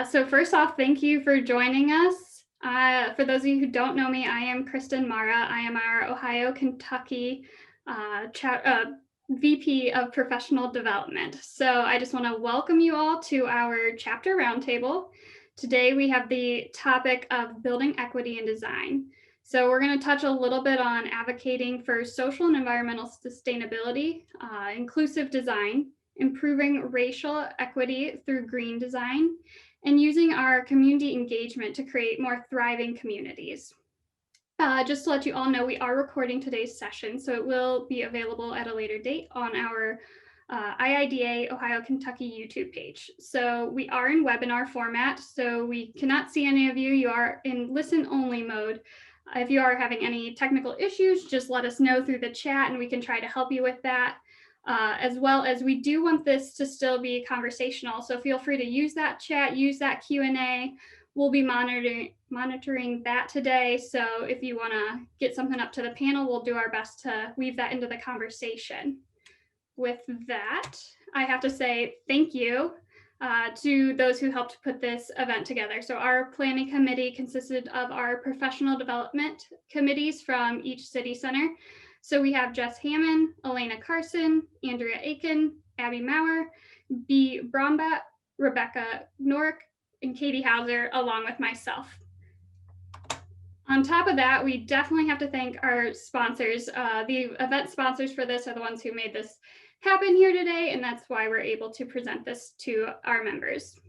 So first off, thank you for joining us. For those of you who don't know me, I am Kristen Mara. I am our Ohio, Kentucky VP of Professional Development. So I just want to welcome you all to our chapter roundtable. Today we have the topic of building equity in design. So we're going to touch a little bit on advocating for social and environmental sustainability, inclusive design, improving racial equity through green design, and using our community engagement to create more thriving communities. Just to let you all know, we are recording today's session, so it will be available at a later date on our IIDA Ohio, Kentucky YouTube page. So we are in webinar format, so we cannot see any of you. You are in listen-only mode. If you are having any technical issues, just let us know through the chat and we can try to help you with that. As well as we do want this to still be conversational, so feel free to use that chat, use that Q&A. We'll be monitoring that today, so if you want to get something up to the panel, we'll do our best to weave that into the conversation. With that, I have to say thank you to those who helped put this event together. So our planning committee consisted of our professional development committees from each city center. So we have Jess Hammond, Elena Carson, Andrea Aiken, Abby Maurer, B. Brombat, Rebecca Norick, and Katie Hauser, along with myself. On top of that, we definitely have to thank our sponsors. The event sponsors for this are the ones who made this happen here today, and that's why we're able to present this to our members.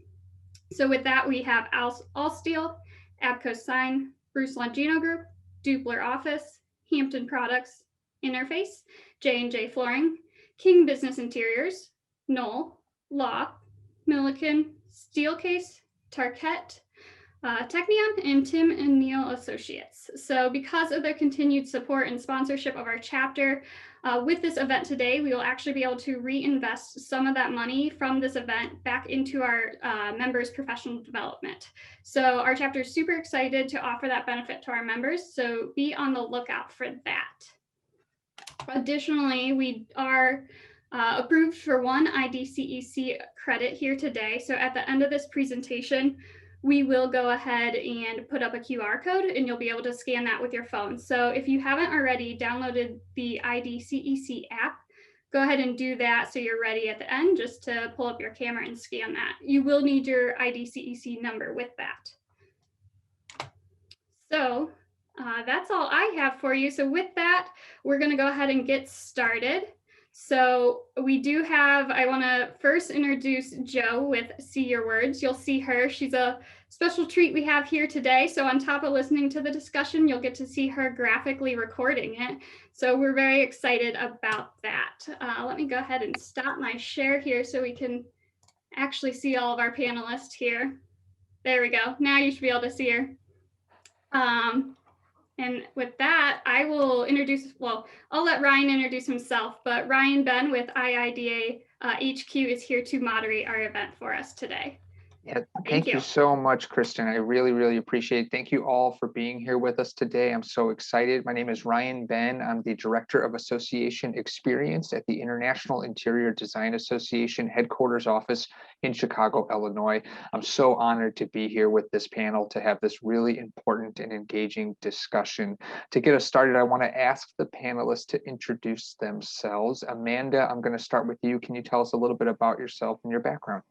So with that, we have Allsteel, Abco Sign, Bruce Longino Group, Dupler Office, Hampton Products, Interface, J&J Flooring, King Business Interiors, Knoll, Law, Milliken, Steelcase, Tarkett, Technion, and Tim and Neil Associates. So because of their continued support and sponsorship of our chapter, with this event today, we will actually be able to reinvest some of that money from this event back into our members' professional development. So our chapter is super excited to offer that benefit to our members, so be on the lookout for that. Additionally, we are approved for one IDCEC credit here today. So at the end of this presentation, we will go ahead and put up a QR code and you'll be able to scan that with your phone. So if you haven't already downloaded the IDCEC app, go ahead and do that so you're ready at the end just to pull up your camera and scan that. You will need your IDCEC number with that. So that's all I have for you. So with that, we're going to go ahead and get started. So we do have, I want to first introduce Jo with See Your Words. You'll see her. She's a special treat we have here today. So on top of listening to the discussion, you'll get to see her graphically recording it. So we're very excited about that. Let me go ahead and stop my share here so we can actually see all of our panelists here. There we go. Now you should be able to see her. And with that, I will introduce, well, I'll let Ryan introduce himself, but Ryan Ben with IIDA HQ is here to moderate our event for us today. Yeah, thank you so much, Kristen. I really, really appreciate it. Thank you all for being here with us today. I'm so excited. My name is Ryan Ben. I'm the Director of Association Experience at the International Interior Design Association headquarters office in Chicago, Illinois. I'm so honored to be here with this panel to have this really important and engaging discussion. To get us started, I want to ask the panelists to introduce themselves. Amanda, I'm going to start with you. Can you tell us a little bit about yourself and your background?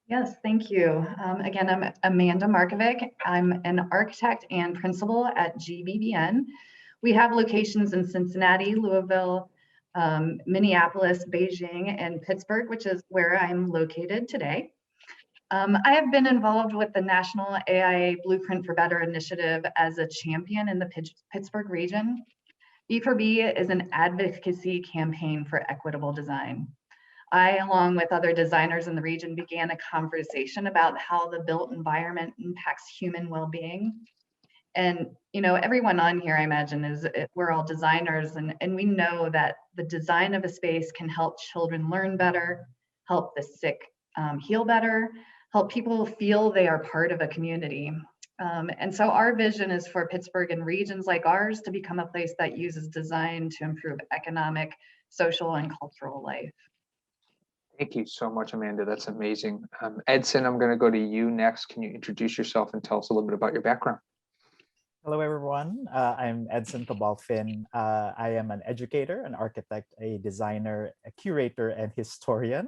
Yes, thank you. Again, I'm Amanda Markovic. I'm an architect and principal at GBBN. We have locations in Cincinnati, Louisville, Minneapolis, Beijing, and Pittsburgh, which is where I'm located today. I have been involved with the National AIA Blueprint for Better initiative as a champion in the Pittsburgh region. B4B is an advocacy campaign for equitable design. I, along with other designers in the region, began a conversation about how the built environment impacts human well-being. And, you know, everyone on here, I imagine, we're all designers, and we know that the design of a space can help children learn better, help the sick heal better, help people feel they are part of a community. And so our vision is for Pittsburgh and regions like ours to become a place that uses design to improve economic, social, and cultural life. Thank you so much, Amanda. That's amazing. Edson, I'm going to go to you next. Can you introduce yourself and tell us a little bit about your background? Hello, everyone. I'm Edson Cabalfin. I am an educator, an architect, a designer, a curator, and historian.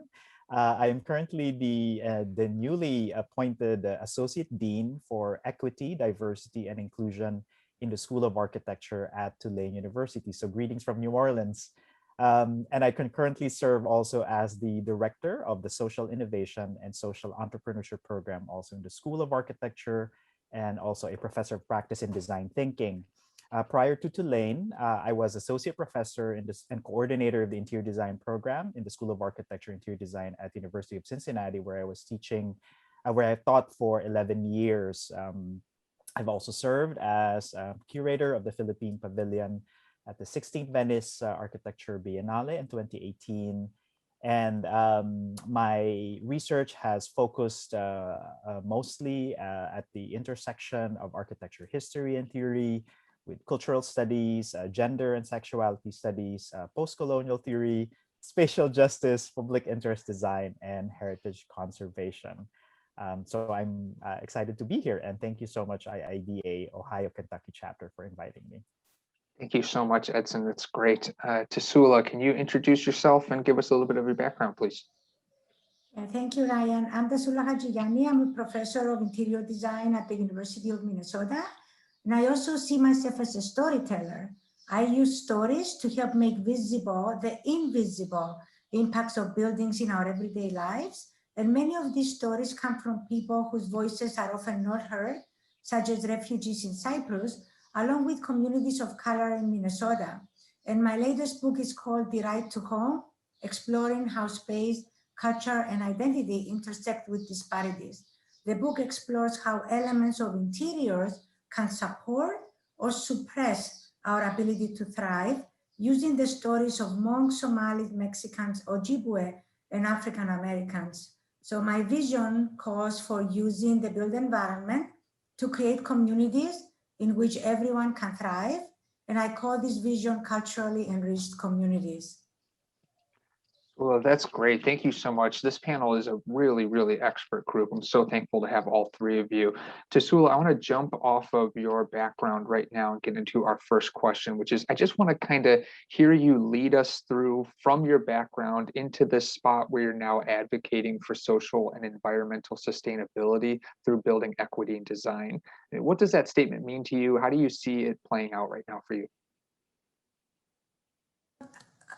I am currently the newly appointed Associate Dean for Equity, Diversity, and Inclusion in the School of Architecture at Tulane University. So greetings from New Orleans. And I concurrently serve also as the Director of the Social Innovation and Social Entrepreneurship Program, also in the School of Architecture, and also a professor of practice in design thinking. Prior to Tulane, I was associate professor and coordinator of the interior design program in the School of Architecture and Interior Design at the University of Cincinnati, where I was teaching, where I taught for 11 years. I've also served as curator of the Philippine Pavilion at the 16th Venice Architecture Biennale in 2018. And my research has focused mostly at the intersection of architecture history and theory, with cultural studies, gender and sexuality studies, post-colonial theory, spatial justice, public interest design, and heritage conservation. So I'm excited to be here, and thank you so much, IIDA Ohio Kentucky chapter, for inviting me. Thank you so much, Edson. That's great. Tasula, can you introduce yourself and give us a little bit of your background, please? Thank you, Ryan. I'm Tasula Hajiyani. I'm a professor of interior design at the University of Minnesota. And I also see myself as a storyteller. I use stories to help make visible the invisible impacts of buildings in our everyday lives. And many of these stories come from people whose voices are often not heard, such as refugees in Cyprus, along with communities of color in Minnesota. And my latest book is called The Right to Home, exploring how space, culture, and identity intersect with disparities. The book explores how elements of interiors can support or suppress our ability to thrive, using the stories of Hmong, Somali, Mexicans, Ojibwe, and African Americans. So my vision calls for using the built environment to create communities in which everyone can thrive, and I call this vision culturally enriched communities. Well, that's great. Thank you so much. This panel is a really, really expert group. I'm so thankful to have all three of you. Tasula, I want to jump off of your background right now and get into our first question, which is, I just want to kind of hear you lead us through from your background into this spot where you're now advocating for social and environmental sustainability through building equity and design. What does that statement mean to you? How do you see it playing out right now for you?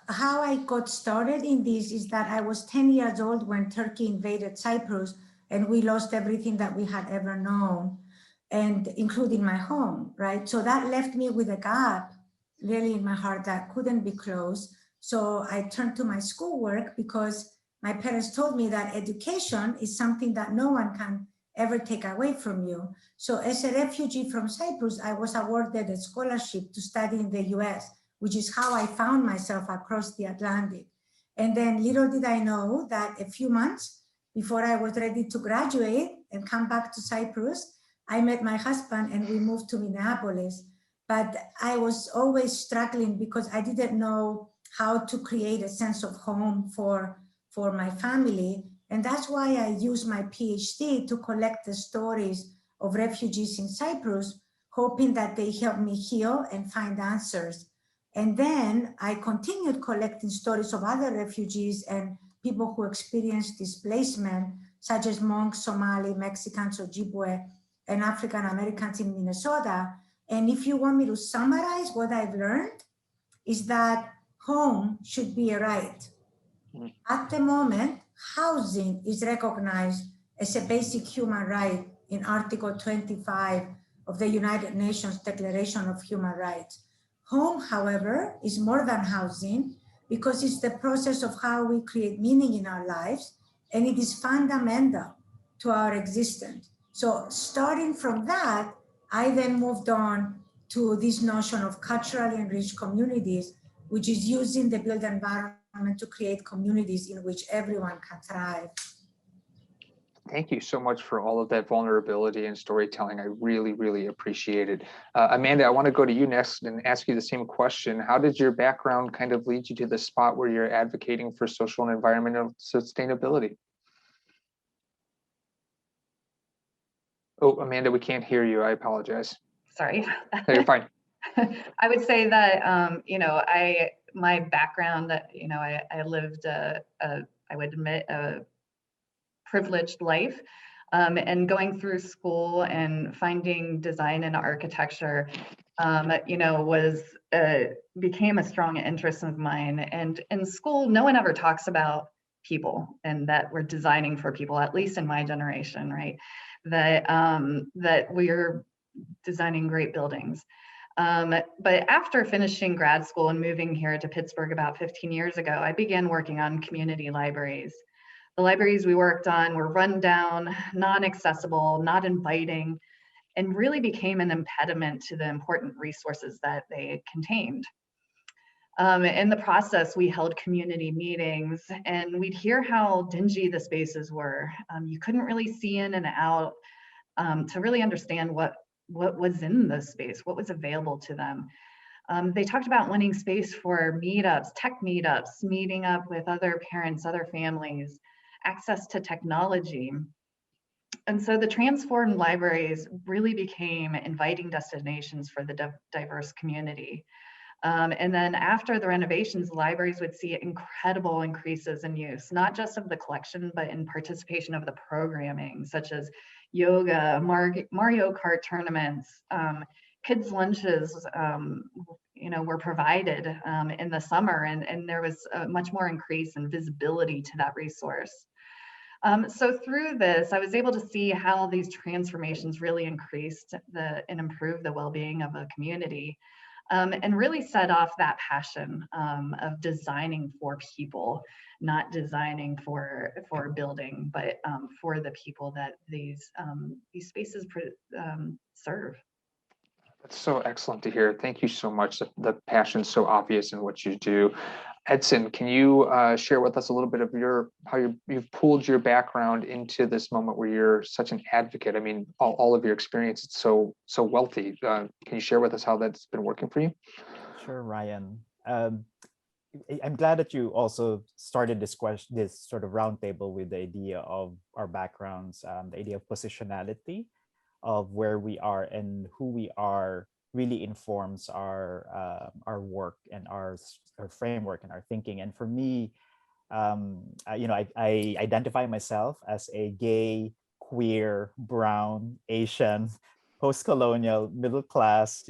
How I got started in this is that I was 10 years old when Turkey invaded Cyprus, and we lost everything that we had ever known, and including my home, right? So that left me with a gap really in my heart that couldn't be closed. So I turned to my schoolwork because my parents told me that education is something that no one can ever take away from you. So as a refugee from Cyprus, I was awarded a scholarship to study in the US, which is how I found myself across the Atlantic. And then little did I know that a few months before I was ready to graduate and come back to Cyprus, I met my husband and we moved to Minneapolis. But I was always struggling because I didn't know how to create a sense of home for my family. And that's why I used my PhD to collect the stories of refugees in Cyprus, hoping that they help me heal and find answers. And then I continued collecting stories of other refugees and people who experienced displacement, such as Hmong, Somali, Mexicans, Ojibwe, and African Americans in Minnesota. And if you want me to summarize what I've learned, is that home should be a right. At the moment, housing is recognized as a basic human right in Article 25 of the United Nations Declaration of Human Rights. Home, however, is more than housing because it's the process of how we create meaning in our lives, and it is fundamental to our existence. So starting from that, I then moved on to this notion of culturally enriched communities, which is using the built environment to create communities in which everyone can thrive. Thank you so much for all of that vulnerability and storytelling. I really, really appreciate it. Amanda, I want to go to you next and ask you the same question. How did your background kind of lead you to the spot where you're advocating for social and environmental sustainability? Oh, Amanda, we can't hear you. I apologize. Sorry. No, you're fine. I would say that, my background, I lived I would admit, a privileged life. And going through school and finding design and architecture, became a strong interest of mine. And in school, no one ever talks about people and that we're designing for people, at least in my generation, right? That we're designing great buildings. But after finishing grad school and moving here to Pittsburgh about 15 years ago, I began working on community libraries. The libraries we worked on were run down, non-accessible, not inviting, and really became an impediment to the important resources that they contained. In the process, we held community meetings and we'd hear how dingy the spaces were. You couldn't really see in and out to really understand what was in the space, what was available to them. They talked about wanting space for meetups, tech meetups, meeting up with other parents, other families, access to technology. And so the transformed libraries really became inviting destinations for the diverse community. And then after the renovations, libraries would see incredible increases in use, not just of the collection, but in participation of the programming, such as yoga, Mario Kart tournaments, kids' lunches, were provided in the summer, and there was a much more increase in visibility to that resource. So through this, I was able to see how these transformations really increased and improved the well-being of a community. And really set off that passion of designing for people, not designing for a building, but for the people that these spaces serve. That's so excellent to hear. Thank you so much. The passion's so obvious in what you do. Edson, can you share with us a little bit of how you've pooled your background into this moment where you're such an advocate? I mean, all of your experience is so wealthy. Can you share with us how that's been working for you? Sure, Ryan. I'm glad that you also started this sort of roundtable with the idea of our backgrounds, the idea of positionality, of where we are and who we are really informs our work and our framework and our thinking. And for me, I identify myself as a gay, queer, brown, Asian, post-colonial, middle class,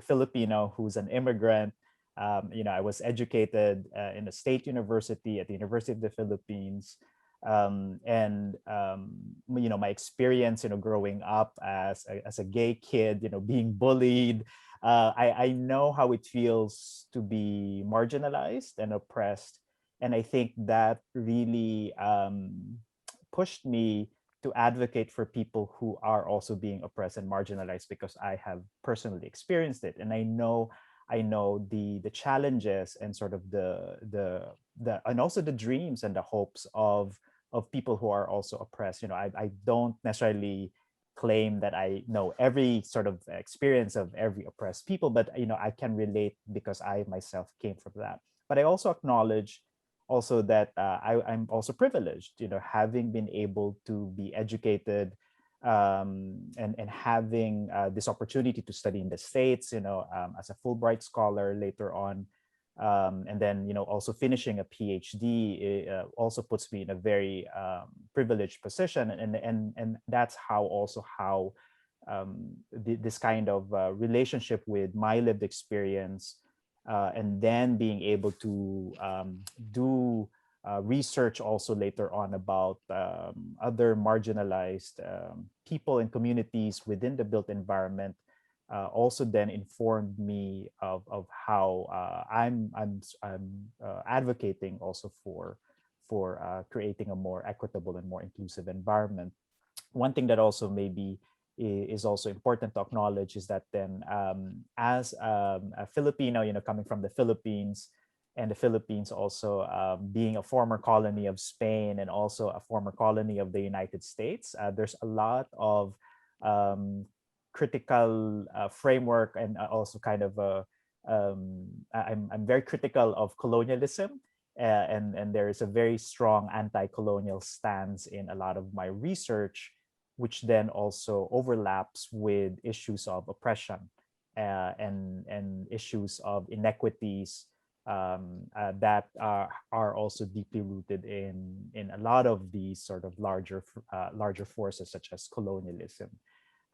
Filipino who's an immigrant. I was educated in a state university at the University of the Philippines. My experience, growing up as a gay kid, being bullied, I know how it feels to be marginalized and oppressed. And I think that really pushed me to advocate for people who are also being oppressed and marginalized, because I have personally experienced it. And I know the challenges and sort of the and also the dreams and the hopes of people who are also oppressed. I don't necessarily claim that I know every sort of experience of every oppressed people, but I can relate because I myself came from that. But I also acknowledge also that I'm also privileged, having been able to be educated and having this opportunity to study in the States, as a Fulbright scholar later on. And then, also finishing a PhD also puts me in a very privileged position. And that's how this kind of relationship with my lived experience and then being able to do research also later on about other marginalized people and communities within the built environment also then informed me of how I'm advocating also for creating a more equitable and more inclusive environment. One thing that also maybe is also important to acknowledge is that then as a Filipino, coming from the Philippines, and the Philippines also being a former colony of Spain and also a former colony of the United States, there's a lot of critical framework, and also kind of I'm very critical of colonialism, and there is a very strong anti-colonial stance in a lot of my research, which then also overlaps with issues of oppression and issues of inequities that are also deeply rooted in a lot of these sort of larger forces such as colonialism.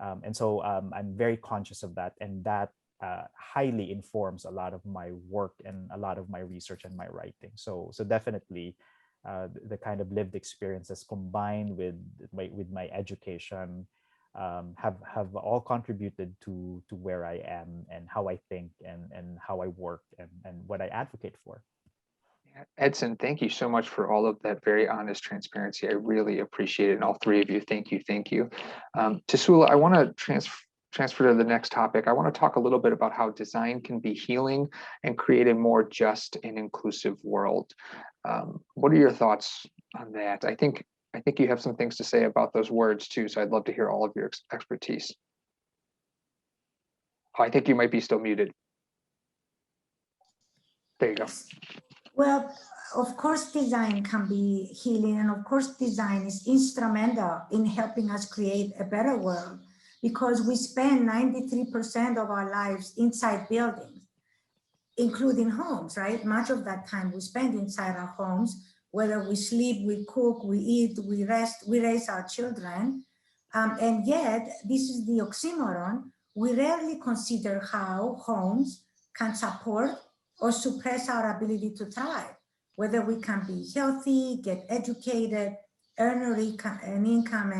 And so I'm very conscious of that, and that highly informs a lot of my work and a lot of my research and my writing. So definitely the kind of lived experiences combined with my education have all contributed to where I am and how I think and how I work and what I advocate for. Edson, thank you so much for all of that very honest transparency. I really appreciate it. And all three of you, thank you. Thank you. Tasula, I want to transfer to the next topic. I want to talk a little bit about how design can be healing and create a more just and inclusive world. What are your thoughts on that? I think you have some things to say about those words too, so I'd love to hear all of your expertise. Oh, I think you might be still muted. There you go. Well, of course, design can be healing, and of course, design is instrumental in helping us create a better world, because we spend 93% of our lives inside buildings, including homes, right? Much of that time we spend inside our homes, whether we sleep, we cook, we eat, we rest, we raise our children. And yet, this is the oxymoron. We rarely consider how homes can support or suppress our ability to thrive, whether we can be healthy, get educated, earn an income,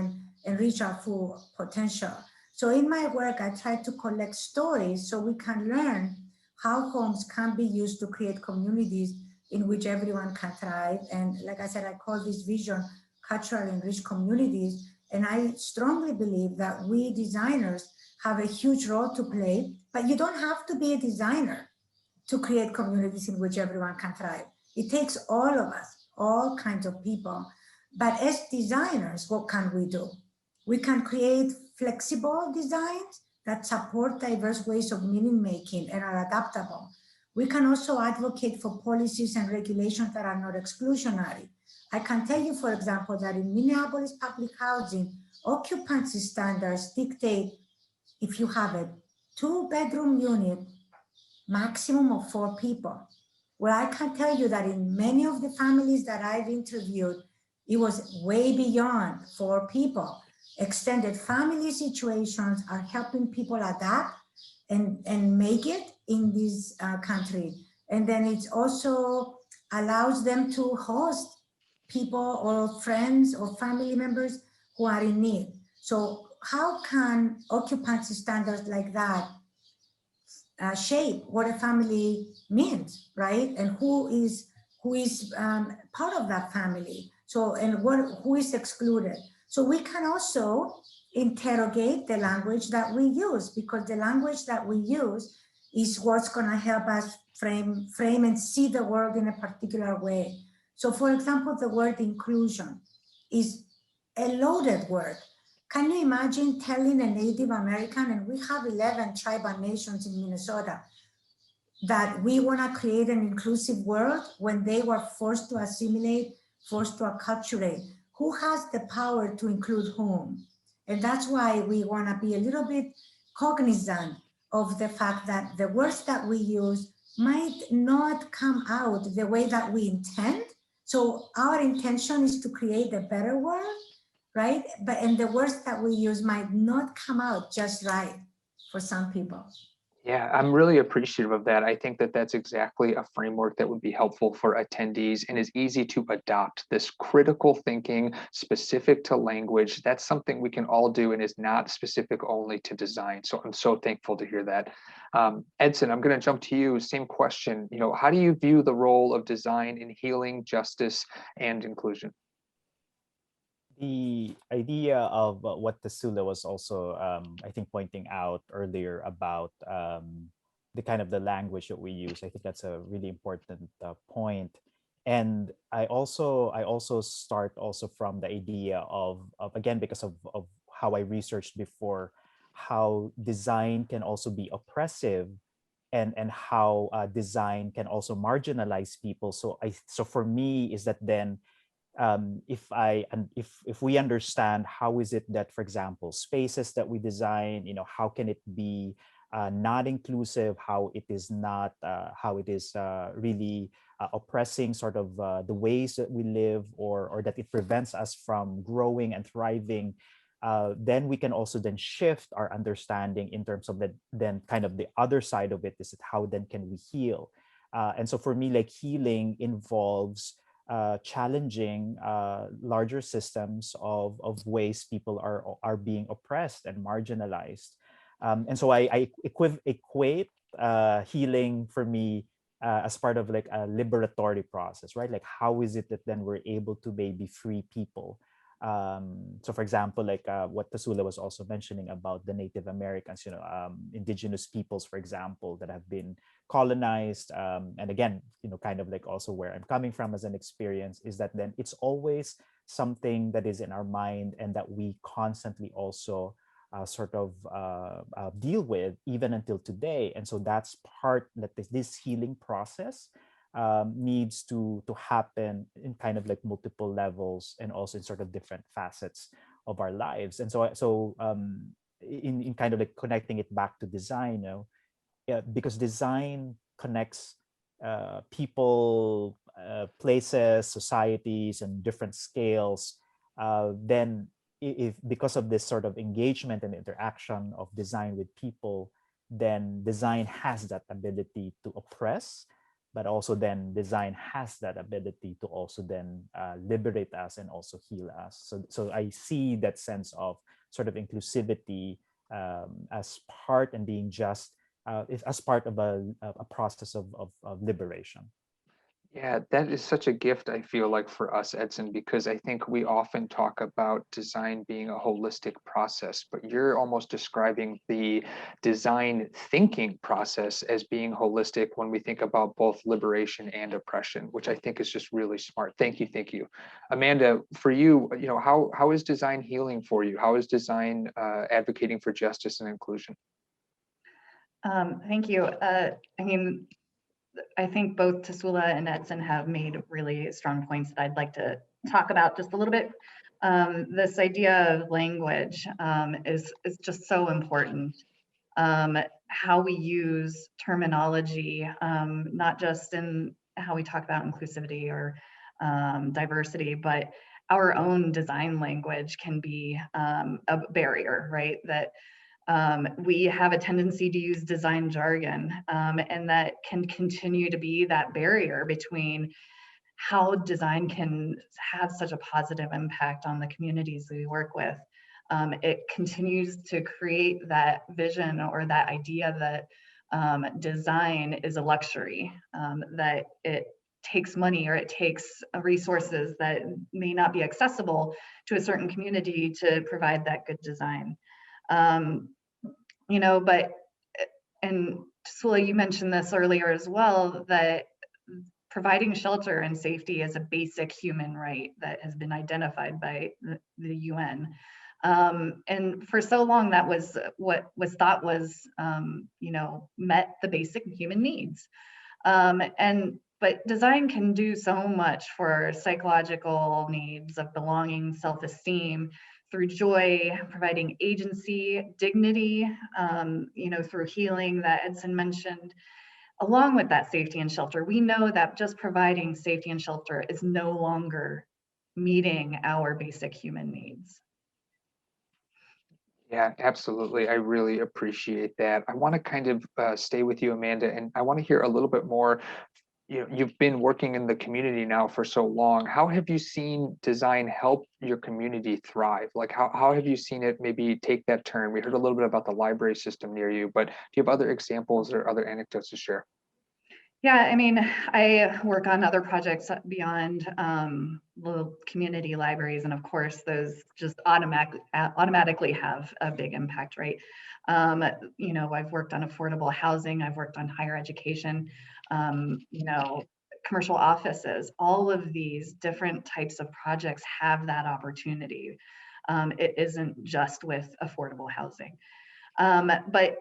and reach our full potential. So in my work, I try to collect stories so we can learn how homes can be used to create communities in which everyone can thrive. And like I said, I call this vision culturally enriched communities. And I strongly believe that we designers have a huge role to play, but you don't have to be a designer to create communities in which everyone can thrive. It takes all of us, all kinds of people. But as designers, what can we do? We can create flexible designs that support diverse ways of meaning making and are adaptable. We can also advocate for policies and regulations that are not exclusionary. I can tell you, for example, that in Minneapolis public housing, occupancy standards dictate if you have a 2-bedroom unit, maximum of 4 people. Well, I can tell you that in many of the families that I've interviewed, it was way beyond 4 people. Extended family situations are helping people adapt and make it in this country. And then it also allows them to host people or friends or family members who are in need. So how can occupancy standards like that shape what a family means, right? And who is part of that family? So, and who is excluded? So we can also interrogate the language that we use, because the language that we use is what's going to help us frame and see the world in a particular way. So for example, the word inclusion is a loaded word. Can you imagine telling a Native American, and we have 11 tribal nations in Minnesota, that we want to create an inclusive world when they were forced to assimilate, forced to acculturate? Who has the power to include whom? And that's why we want to be a little bit cognizant of the fact that the words that we use might not come out the way that we intend. So our intention is to create a better world, right? And the words that we use might not come out just right for some people. Yeah, I'm really appreciative of that. I think that that's exactly a framework that would be helpful for attendees and is easy to adopt. This critical thinking specific to language, that's something we can all do and is not specific only to design. So I'm so thankful to hear that. Edson, I'm going to jump to you. Same question. How do you view the role of design in healing, justice, and inclusion? The idea of what Tasula was also, I think, pointing out earlier about the kind of the language that we use. I think that's a really important point. And I also start also from the idea of again, because of how I researched before, how design can also be oppressive, and how design can also marginalize people. So for me is that then, if we understand how is it that, for example, spaces that we design, how can it be not inclusive, how it is not, how it is really oppressing sort of the ways that we live, or that it prevents us from growing and thriving, then we can also then shift our understanding in terms of that. Then kind of the other side of it is that how then can we heal? And so for me, like, healing involves challenging larger systems of ways people are being oppressed and marginalized. And so I equate healing for me as part of like a liberatory process, right? Like, how is it that then we're able to maybe free people? So for example, like what Tasula was also mentioning about the Native Americans, indigenous peoples, for example, that have been colonized. And again, kind of like also where I'm coming from as an experience is that then it's always something that is in our mind and that we constantly also sort of deal with even until today. And so that's part that this healing process needs to happen in kind of like multiple levels and also in sort of different facets of our lives. And so in kind of like connecting it back to design, because design connects people, places, societies, and different scales, then if because of this sort of engagement and interaction of design with people, then design has that ability to oppress, but also then design has that ability to also then liberate us and also heal us. So I see that sense of sort of inclusivity as part and being just as part of a process of liberation. Yeah, that is such a gift, I feel like, for us, Edson, because I think we often talk about design being a holistic process, but you're almost describing the design thinking process as being holistic when we think about both liberation and oppression, which I think is just really smart. Thank you, thank you. Amanda, for you, how is design healing for you? How is design advocating for justice and inclusion? Thank you. I think both Tasula and Edson have made really strong points that I'd like to talk about just a little bit. This idea of language is just so important. How we use terminology, not just in how we talk about inclusivity or diversity, but our own design language can be a barrier, right? That we have a tendency to use design jargon, and that can continue to be that barrier between how design can have such a positive impact on the communities we work with. It continues to create that vision or that idea that design is a luxury, that it takes money or it takes resources that may not be accessible to a certain community to provide that good design. But, and Tasula, you mentioned this earlier as well, that providing shelter and safety is a basic human right that has been identified by the UN. And for so long, that was what was thought was, met the basic human needs. But design can do so much for psychological needs of belonging, self-esteem, through joy, providing agency, dignity, through healing that Edson mentioned. Along with that safety and shelter, we know that just providing safety and shelter is no longer meeting our basic human needs. Yeah, absolutely. I really appreciate that. I want to kind of stay with you, Amanda, and I want to hear a little bit more. You've been working in the community now for so long. How have you seen design help your community thrive? Like how have you seen it maybe take that turn? We heard a little bit about the library system near you, but do you have other examples or other anecdotes to share? Yeah, I mean, I work on other projects beyond little community libraries, and of course, those just automatically have a big impact, right? You know, I've worked on affordable housing, I've worked on higher education, you know, commercial offices. All of these different types of projects have that opportunity. It isn't just with affordable housing. But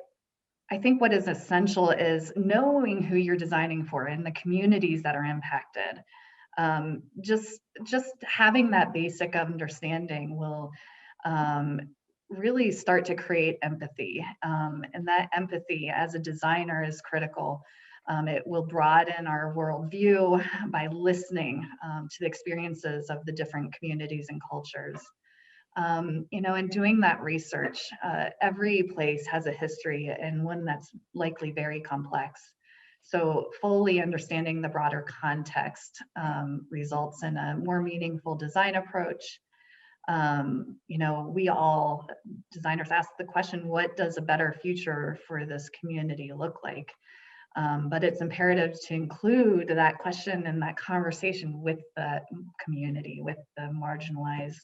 I think what is essential is knowing who you're designing for and the communities that are impacted. Just having that basic understanding will really start to create empathy. And that empathy as a designer is critical. It will broaden our worldview by listening to the experiences of the different communities and cultures. You know, in doing that research, every place has a history and one that's likely very complex. So fully understanding the broader context results in a more meaningful design approach. You know, we all, designers, ask the question, what does a better future for this community look like? But it's imperative to include that question and that conversation with the community, with the marginalized,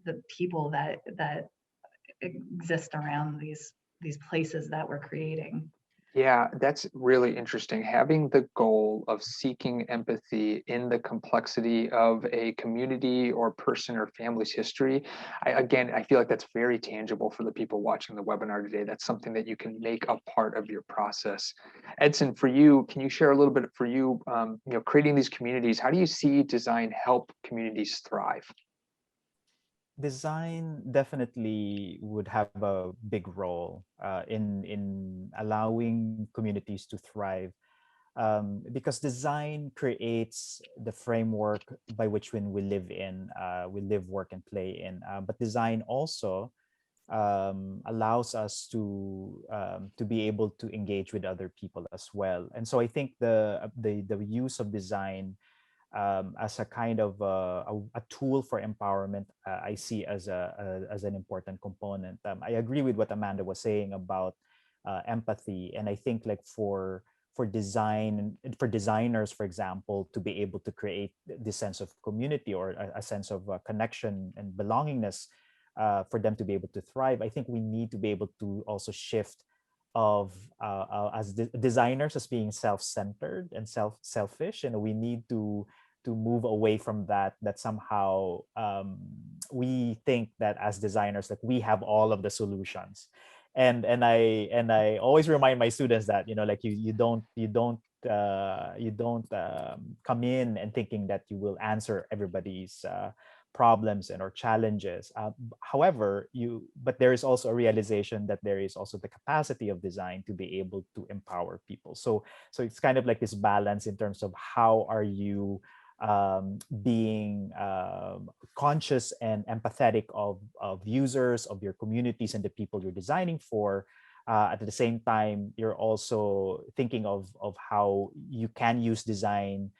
the people that exist around these places that we're creating. Yeah, that's really interesting. Having the goal of seeking empathy in the complexity of a community or person or family's history. I feel like that's very tangible for the people watching the webinar today. That's something that you can make a part of your process. Edson, for you, can you share a little bit for you, you know, creating these communities, how do you see design help communities thrive? Design definitely would have a big role in allowing communities to thrive, because design creates the framework by which when we live in, we live, work, and play in. But design also allows us to be able to engage with other people as well. And so I think the use of design as a kind of a tool for empowerment, I see as as an important component. I agree with what Amanda was saying about empathy, and I think like for design, for designers, for example, to be able to create this sense of community or a sense of connection and belongingness, for them to be able to thrive, I think we need to be able to also shift of as designers as being self-centered and selfish, and we need to move away from that somehow we think that as designers that we have all of the solutions, and I always remind my students that, you know, like you don't come in and thinking that you will answer everybody's problems and or challenges. However, but there is also a realization that there is also the capacity of design to be able to empower people. So it's kind of like this balance in terms of how are you being conscious and empathetic of users, of your communities and the people you're designing for. At the same time, you're also thinking of how you can use design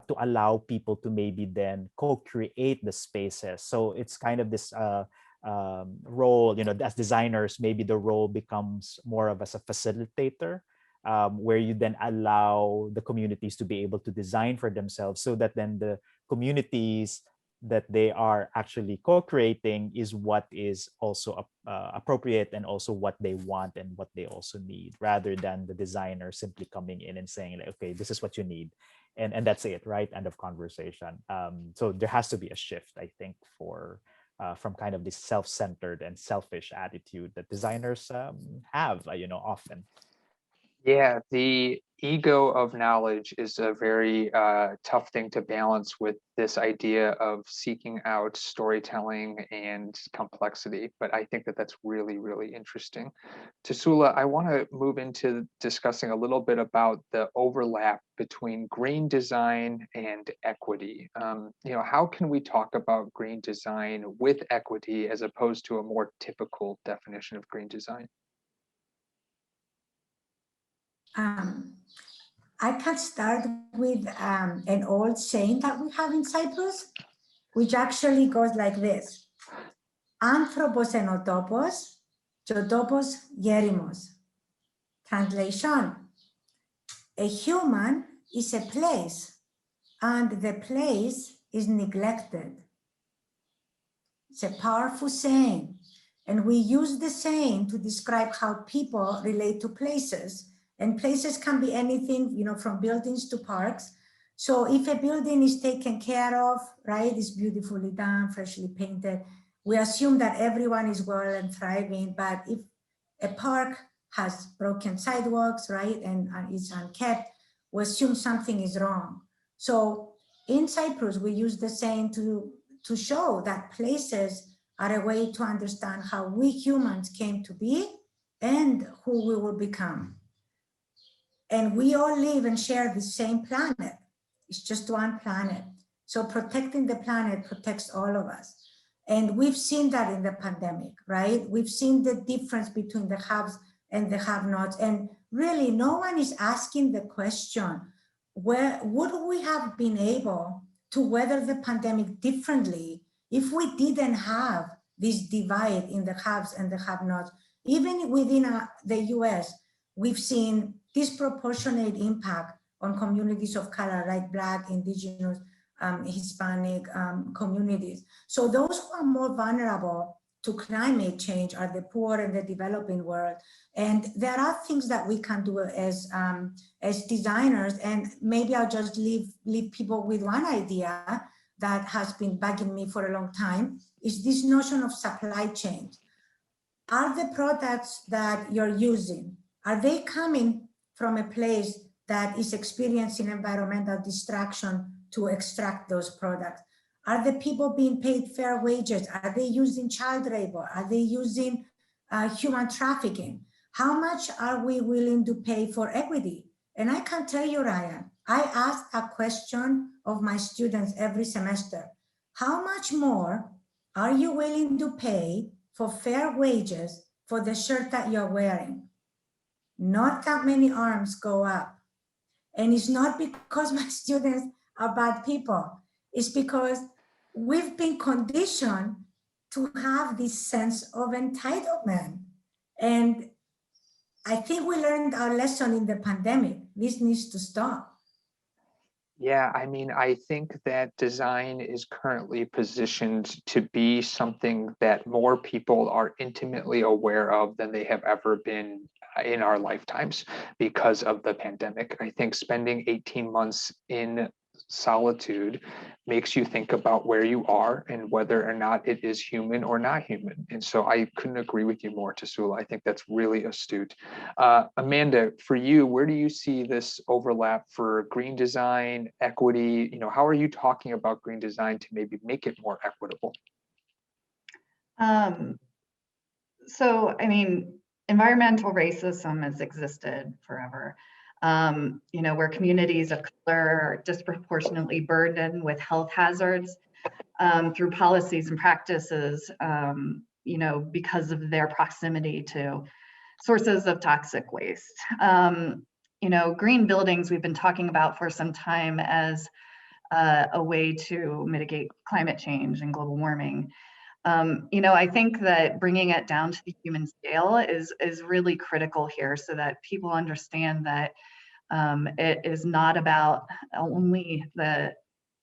to allow people to maybe then co-create the spaces. So it's kind of this role, you know, as designers, maybe the role becomes more of as a facilitator, where you then allow the communities to be able to design for themselves, so that then the communities that they are actually co-creating is what is also appropriate and also what they want and what they also need, rather than the designer simply coming in and saying like, okay, this is what you need, and that's it, right? End of conversation. So there has to be a shift, I think, for from kind of this self-centered and selfish attitude that designers have, you know, often. Yeah, the ego of knowledge is a very tough thing to balance with this idea of seeking out storytelling and complexity. But I think that that's really, really interesting. Tasula, I want to move into discussing a little bit about the overlap between green design and equity. You know, how can we talk about green design with equity as opposed to a more typical definition of green design? I can start with an old saying that we have in Cyprus, which actually goes like this: Anthropos enotopos, topos gerimos. Translation: a human is a place, and the place is neglected. It's a powerful saying, and we use the saying to describe how people relate to places, and places can be anything, you know, from buildings to parks. So if a building is taken care of, right, it's beautifully done, freshly painted, we assume that everyone is well and thriving. But if a park has broken sidewalks, right, and is unkept, we assume something is wrong. So in Cyprus, we use the saying to show that places are a way to understand how we humans came to be and who we will become. And we all live and share the same planet. It's just one planet. So protecting the planet protects all of us. And we've seen that in the pandemic, right? We've seen the difference between the haves and the have-nots. And really, no one is asking the question, where would we have been able to weather the pandemic differently if we didn't have this divide in the haves and the have-nots? Even within the US, we've seen disproportionate impact on communities of color, like Black, Indigenous, Hispanic communities. So those who are more vulnerable to climate change are the poor and the developing world. And there are things that we can do as designers, and maybe I'll just leave people with one idea that has been bugging me for a long time, is this notion of supply chain. Are the products that you're using, are they coming from a place that is experiencing environmental destruction to extract those products? Are the people being paid fair wages? Are they using child labor? Are they using human trafficking? How much are we willing to pay for equity? And I can tell you, Ryan, I ask a question of my students every semester. How much more are you willing to pay for fair wages for the shirt that you're wearing? Not that many arms go up. And it's not because my students are bad people. It's because we've been conditioned to have this sense of entitlement. And I think we learned our lesson in the pandemic. This needs to stop. Yeah, I mean, I think that design is currently positioned to be something that more people are intimately aware of than they have ever been in our lifetimes because of the pandemic. I think spending 18 months in solitude makes you think about where you are and whether or not it is human or not human. And so I couldn't agree with you more, Tasula. I think that's really astute. Amanda, for you, where do you see this overlap for green design, equity? You know, how are you talking about green design to maybe make it more equitable? So, I mean, environmental racism has existed forever. You know, where communities of color are disproportionately burdened with health hazards through policies and practices, you know, because of their proximity to sources of toxic waste. You know, green buildings we've been talking about for some time as a way to mitigate climate change and global warming. You know, I think that bringing it down to the human scale is really critical here, so that people understand that it is not about only the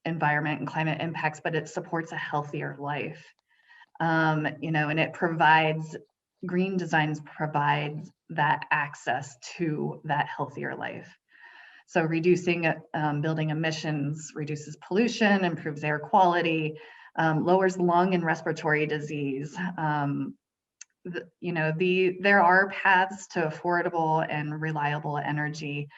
environment and climate impacts, but it supports a healthier life. You know, and it provides, green designs provides that access to that healthier life. So reducing building emissions reduces pollution, improves air quality, lowers lung and respiratory disease. You know, there are paths to affordable and reliable energy.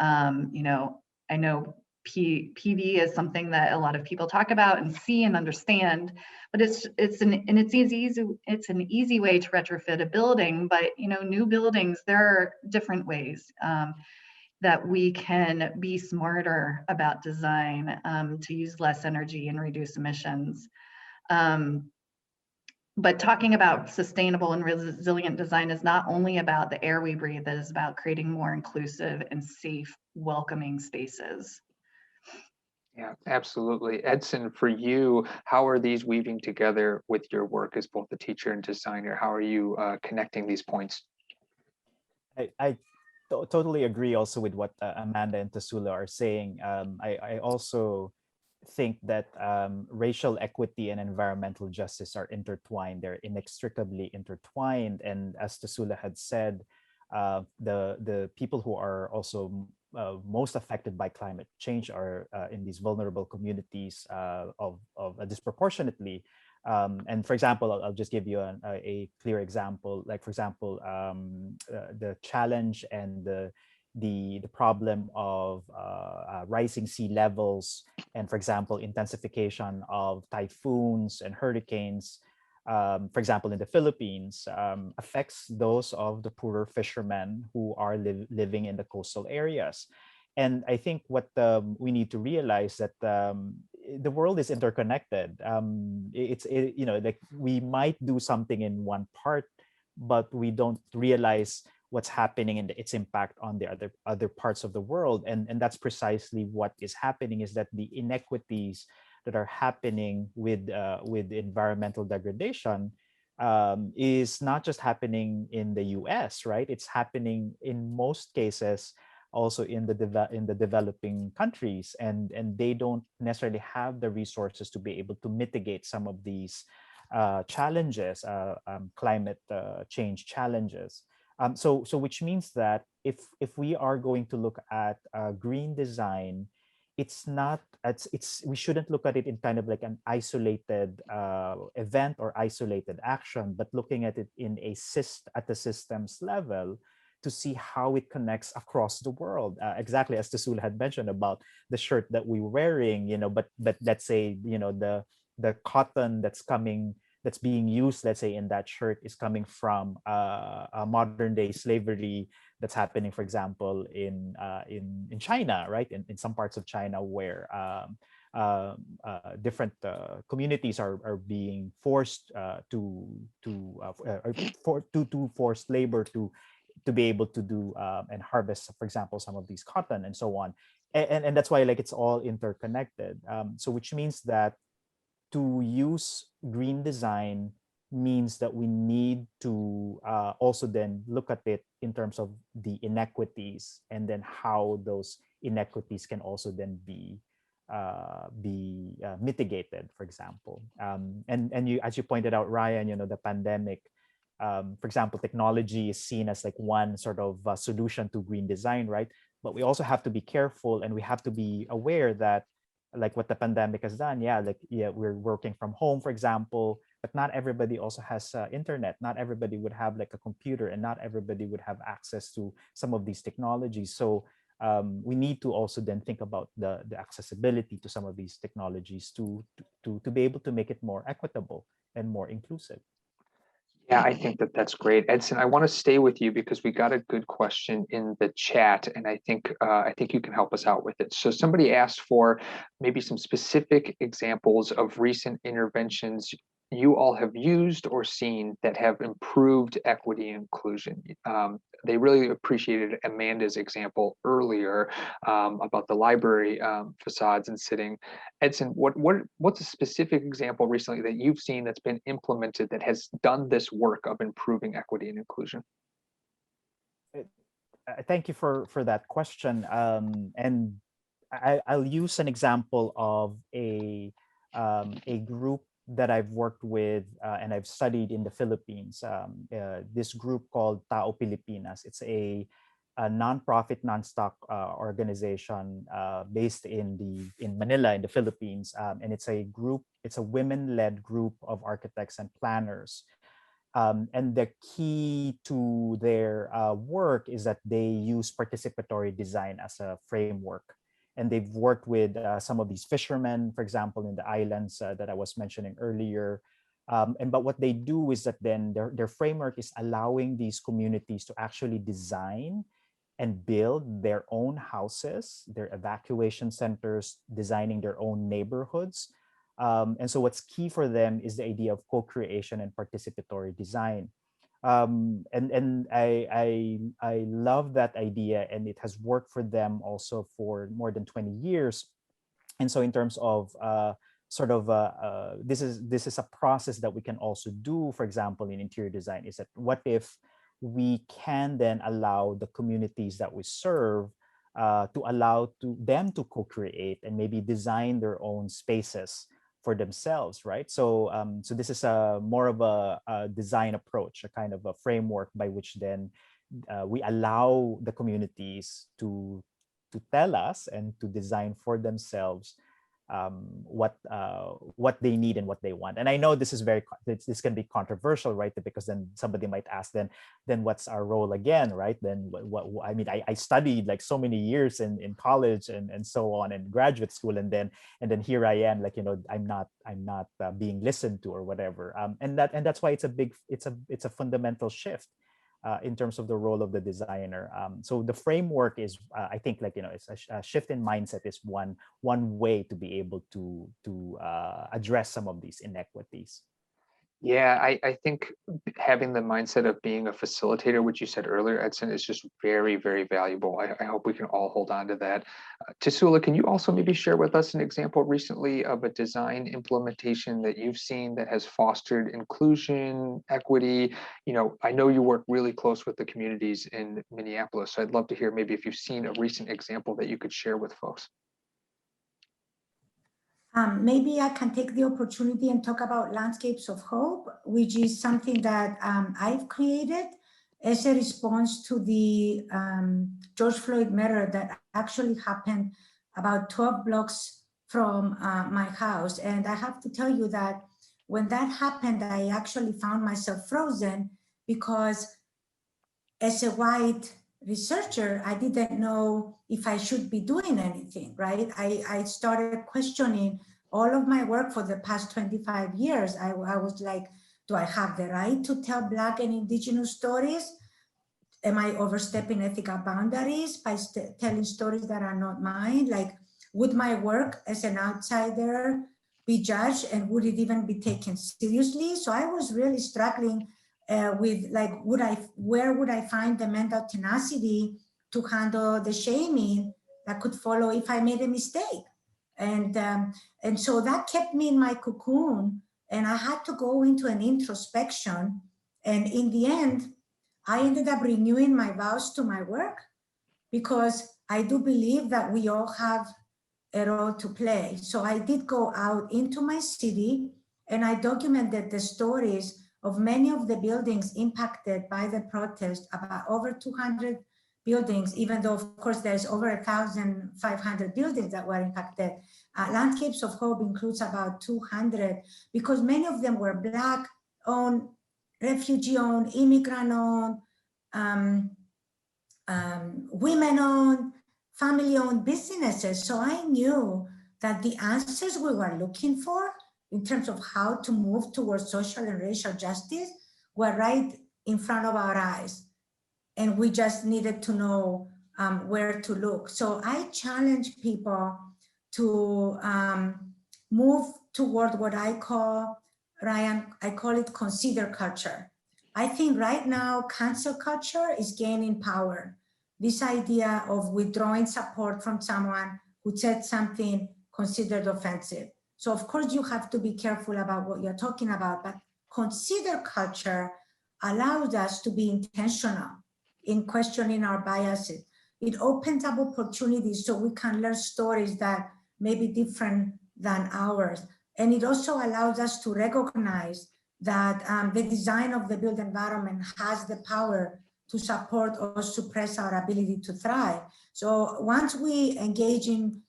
You know, I know PV is something that a lot of people talk about and see and understand, but it's an easy way to retrofit a building. But you know, new buildings, there are different ways that we can be smarter about design to use less energy and reduce emissions. But talking about sustainable and resilient design is not only about the air we breathe, it is about creating more inclusive and safe, welcoming spaces. Yeah, absolutely. Edson, for you, how are these weaving together with your work as both a teacher and designer? How are you connecting these points? I Totally agree also with what Amanda and Tasula are saying. I also think that racial equity and environmental justice are intertwined. They're inextricably intertwined. And as Tasula had said, the people who are also most affected by climate change are in these vulnerable communities of disproportionately. And for example, I'll just give you a clear example. Like for example, the challenge and the problem of rising sea levels, and for example, intensification of typhoons and hurricanes, for example, in the Philippines, affects those of the poorer fishermen who are living in the coastal areas. And I think what we need to realize that the world is interconnected. You know, like we might do something in one part, but we don't realize what's happening and its impact on the other parts of the world. And that's precisely what is happening, is that the inequities that are happening with environmental degradation is not just happening in the US, right? It's happening in most cases also in the developing countries, and they don't necessarily have the resources to be able to mitigate some of these challenges, climate change challenges. So which means that if we are going to look at green design, it's not it's we shouldn't look at it in kind of like an isolated event or isolated action, but looking at it in at the systems level to see how it connects across the world. Exactly as Tasul had mentioned about the shirt that we're wearing, you know, but let's say, you know, the cotton that's being used, let's say, in that shirt is coming from a modern day slavery that's happening, for example, in China, right? In some parts of China where different communities are being forced to forced labor to be able to do and harvest, for example, some of these cotton and so on. And that's why like it's all interconnected. So which means that to use green design means that we need to also then look at it in terms of the inequities, and then how those inequities can also then be mitigated, for example. And you, as you pointed out, Ryan, you know, the pandemic, for example, technology is seen as like one sort of solution to green design, right? But we also have to be careful, and we have to be aware that, like what the pandemic has done, we're working from home, for example, but not everybody also has internet. Not everybody would have like a computer, and not everybody would have access to some of these technologies. So we need to also then think about the accessibility to some of these technologies to be able to make it more equitable and more inclusive. Yeah, I think that's great. Edson, I want to stay with you because we got a good question in the chat, and I think you can help us out with it. So somebody asked for maybe some specific examples of recent interventions you all have used or seen that have improved equity and inclusion. They really appreciated Amanda's example earlier about the library facades and sitting. Edson, what's a specific example recently that you've seen that's been implemented that has done this work of improving equity and inclusion? Thank you for that question. And I'll use an example of a group that I've worked with and I've studied in the Philippines. This group called Tao Pilipinas. It's a nonprofit, non-stock organization based in Manila, in the Philippines, and it's a women-led group of architects and planners. And the key to their work is that they use participatory design as a framework. And they've worked with some of these fishermen, for example, in the islands that I was mentioning earlier. But what they do is that then their framework is allowing these communities to actually design and build their own houses, their evacuation centers, designing their own neighborhoods. And so what's key for them is the idea of co-creation and participatory design. And I love that idea, and it has worked for them also for more than 20 years. And so in terms of this is a process that we can also do, for example, in interior design, is that what if we can then allow the communities that we serve to allow them to co-create and maybe design their own spaces for themselves, right? So so this is a more of a design approach, a kind of a framework by which then we allow the communities to tell us and to design for themselves what they need and what they want. And I know this is this can be controversial, right? Because then somebody might ask, then what's our role again, right? Then what I mean, I studied like so many years in college and so on, and graduate school, and then here I am, like, you know, I'm not being listened to or whatever. And that's why it's a fundamental shift in terms of the role of the designer. So the framework is, I think, like, you know, it's a shift in mindset is one way to be able to address some of these inequities. Yeah, I think having the mindset of being a facilitator, which you said earlier, Edson, is just very, very valuable. I hope we can all hold on to that. Tasula, can you also maybe share with us an example recently of a design implementation that you've seen that has fostered inclusion, equity? You know, I know you work really close with the communities in Minneapolis, so I'd love to hear maybe if you've seen a recent example that you could share with folks. Maybe I can take the opportunity and talk about Landscapes of Hope, which is something that I've created as a response to the George Floyd murder that actually happened about 12 blocks from my house. And I have to tell you that when that happened, I actually found myself frozen, because as a white researcher, I didn't know if I should be doing anything, right? I started questioning all of my work for the past 25 years. I was like, do I have the right to tell Black and Indigenous stories? Am I overstepping ethical boundaries by telling stories that are not mine? Like, would my work as an outsider be judged, and would it even be taken seriously? So I was really struggling with, like, where would I find the mental tenacity to handle the shaming that could follow if I made a mistake? And so that kept me in my cocoon, and I had to go into an introspection. And in the end, I ended up renewing my vows to my work, because I do believe that we all have a role to play. So I did go out into my city, and I documented the stories of many of the buildings impacted by the protest, about over 200 buildings, even though, of course, there's over 1,500 buildings that were impacted. Landscapes of Hope includes about 200, because many of them were Black-owned, refugee-owned, immigrant-owned, women-owned, family-owned businesses. So I knew that the answers we were looking for in terms of how to move towards social and racial justice were right in front of our eyes. And we just needed to know where to look. So I challenge people to move toward what I call, Ryan, I call it consider culture. I think right now, cancel culture is gaining power. This idea of withdrawing support from someone who said something considered offensive. So of course you have to be careful about what you're talking about, but consider culture allows us to be intentional in questioning our biases. It opens up opportunities so we can learn stories that may be different than ours. And it also allows us to recognize that the design of the built environment has the power to support or suppress our ability to thrive. So once we engage in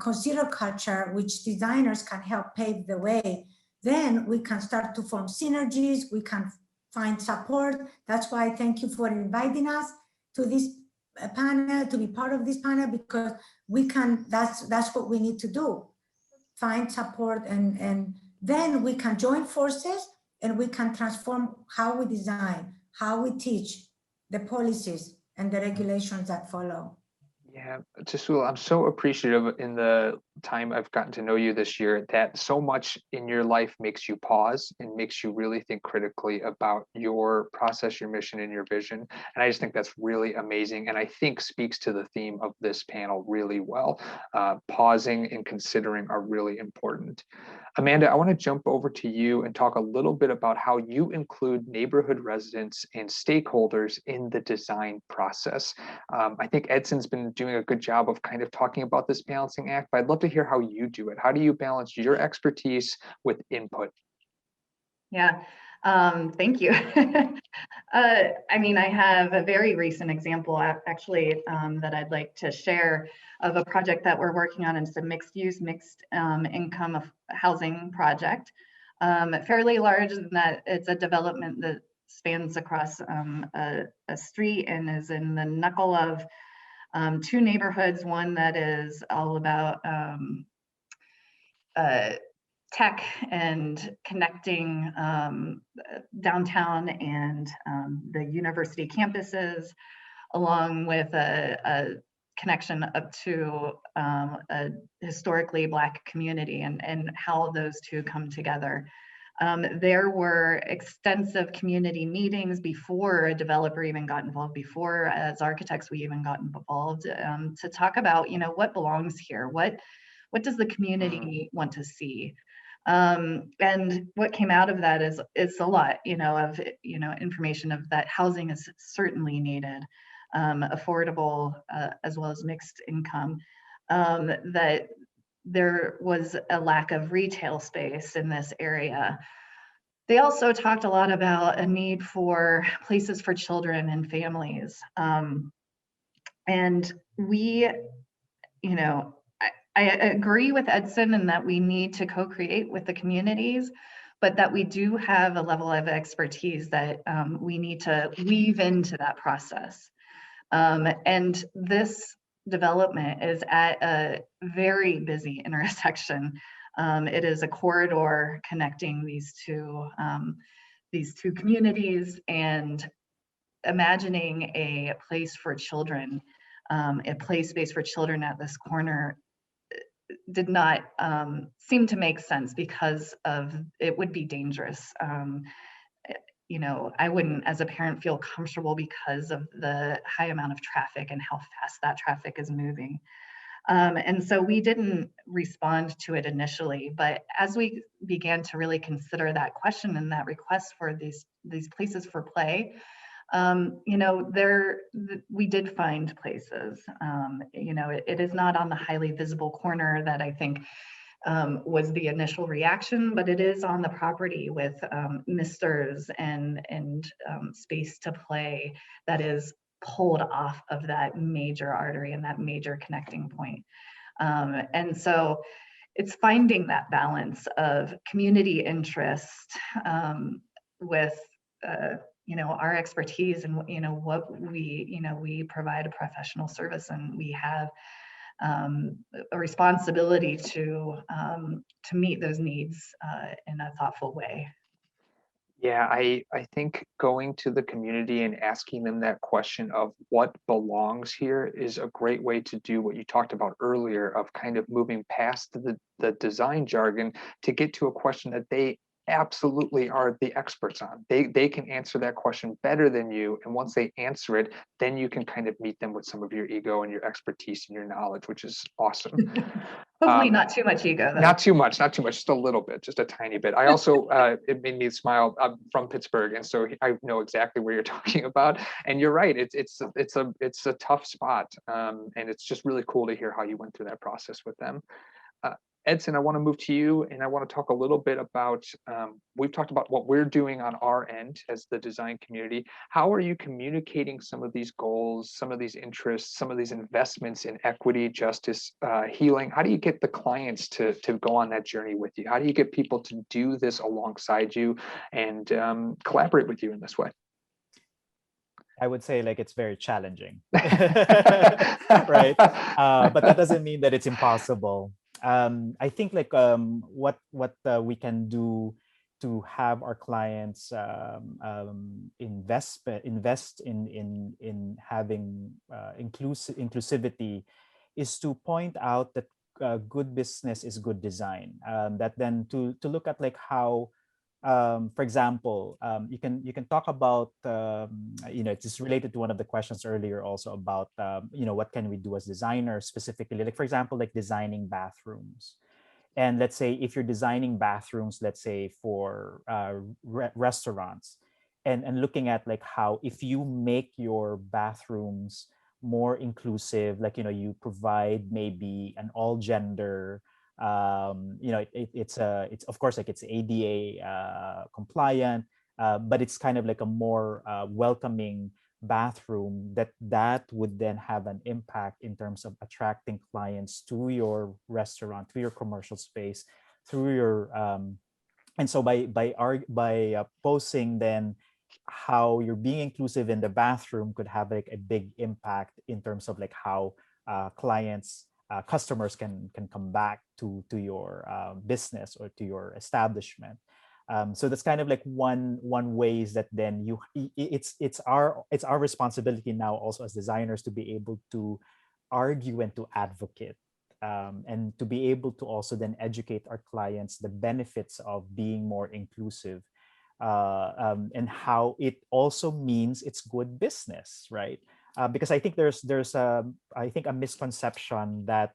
consider culture, which designers can help pave the way, then we can start to form synergies, we can find support. That's why I thank you for inviting us to this panel, to be part of this panel, because we can, that's what we need to do. Find support, and then we can join forces and we can transform how we design, how we teach, the policies and the regulations that follow. Yeah, Tasula, I'm so appreciative in the time I've gotten to know you this year, that so much in your life makes you pause and makes you really think critically about your process, your mission, and your vision. And I just think that's really amazing, and I think speaks to the theme of this panel really well. Pausing and considering are really important. Amanda, I want to jump over to you and talk a little bit about how you include neighborhood residents and stakeholders in the design process. I think Edson's been doing a good job of kind of talking about this balancing act, but I'd love to hear how you do it. How do you balance your expertise with input? Yeah, thank you. I mean, I have a very recent example actually that I'd like to share of a project that we're working on. It's a mixed use, mixed income of housing project, fairly large in that it's a development that spans across a street and is in the knuckle of two neighborhoods, one that is all about tech and connecting downtown and the university campuses, along with a connection up to a historically Black community, and how those two come together. There were extensive community meetings before a developer even got involved, before as architects we even got involved, to talk about, you know, what belongs here, what does the community want to see. And what came out of that is a lot, you know, of, you know, information of that housing is certainly needed, affordable as well as mixed income, that there was a lack of retail space in this area. They also talked a lot about a need for places for children and families. And we, you know, I agree with Edson in that we need to co-create with the communities, but that we do have a level of expertise that we need to weave into that process. And this development is at a very busy intersection. It is a corridor connecting these two communities, and imagining a place for children, a play space for children at this corner did not seem to make sense because of it would be dangerous. You know, I wouldn't as a parent feel comfortable because of the high amount of traffic and how fast that traffic is moving. And so we didn't respond to it initially, but as we began to really consider that question and that request for these places for play, you know, we did find places. You know, it is not on the highly visible corner that I think was the initial reaction, but it is on the property with misters and space to play that is pulled off of that major artery and that major connecting point. And so it's finding that balance of community interest with you know, our expertise and, you know, what we, you know, we provide a professional service, and we have a responsibility to meet those needs in a thoughtful way. Yeah, I think going to the community and asking them that question of what belongs here is a great way to do what you talked about earlier, of kind of moving past the design jargon to get to a question that they absolutely are the experts on. They can answer that question better than you, and once they answer it, then you can kind of meet them with some of your ego and your expertise and your knowledge, which is awesome. Hopefully not too much ego though. Not too much, just a little bit, just a tiny bit. I also it made me smile. I'm from Pittsburgh, and so I know exactly where you're talking about, and you're right, it's a tough spot, and it's just really cool to hear how you went through that process with them. Edson, I want to move to you, and I want to talk a little bit about, we've talked about what we're doing on our end as the design community. How are you communicating some of these goals, some of these interests, some of these investments in equity, justice, healing? How do you get the clients to go on that journey with you? How do you get people to do this alongside you and collaborate with you in this way? I would say like it's very challenging, right? But that doesn't mean that it's impossible. I think like what we can do to have our clients invest in having inclusivity is to point out that good business is good design. That then to look at like how, for example, you can talk about, it's related to one of the questions earlier also about, what can we do as designers specifically, like for example, like designing bathrooms. And let's say if you're designing bathrooms, let's say for restaurants, and looking at like how if you make your bathrooms more inclusive, like you provide maybe an all gender, it's of course like it's ADA compliant, but it's kind of like a more welcoming bathroom, that would then have an impact in terms of attracting clients to your restaurant, to your commercial space, through your and so by posing then how you're being inclusive in the bathroom could have like a big impact in terms of like how clients, customers can come back to your business or to your establishment. So that's kind of like one ways that then it's our responsibility now also as designers to be able to argue and to advocate, and to be able to also then educate our clients the benefits of being more inclusive, and how it also means it's good business, right? Because I think there's a misconception that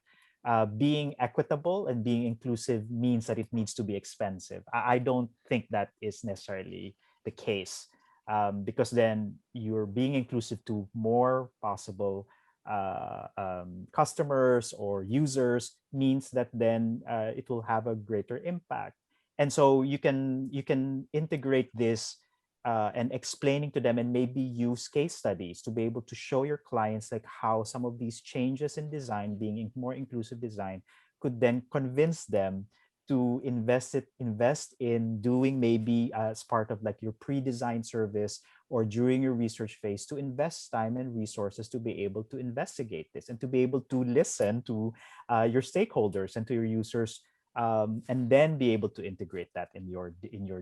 being equitable and being inclusive means that it needs to be expensive. I don't think that is necessarily the case, because then you're being inclusive to more possible customers or users, means that then it will have a greater impact. And so you can integrate this and explaining to them, and maybe use case studies to be able to show your clients like how some of these changes in design, being more inclusive design, could then convince them to invest in doing, maybe as part of like your pre-design service or during your research phase, to invest time and resources to be able to investigate this and to be able to listen to your stakeholders and to your users, and then be able to integrate that in your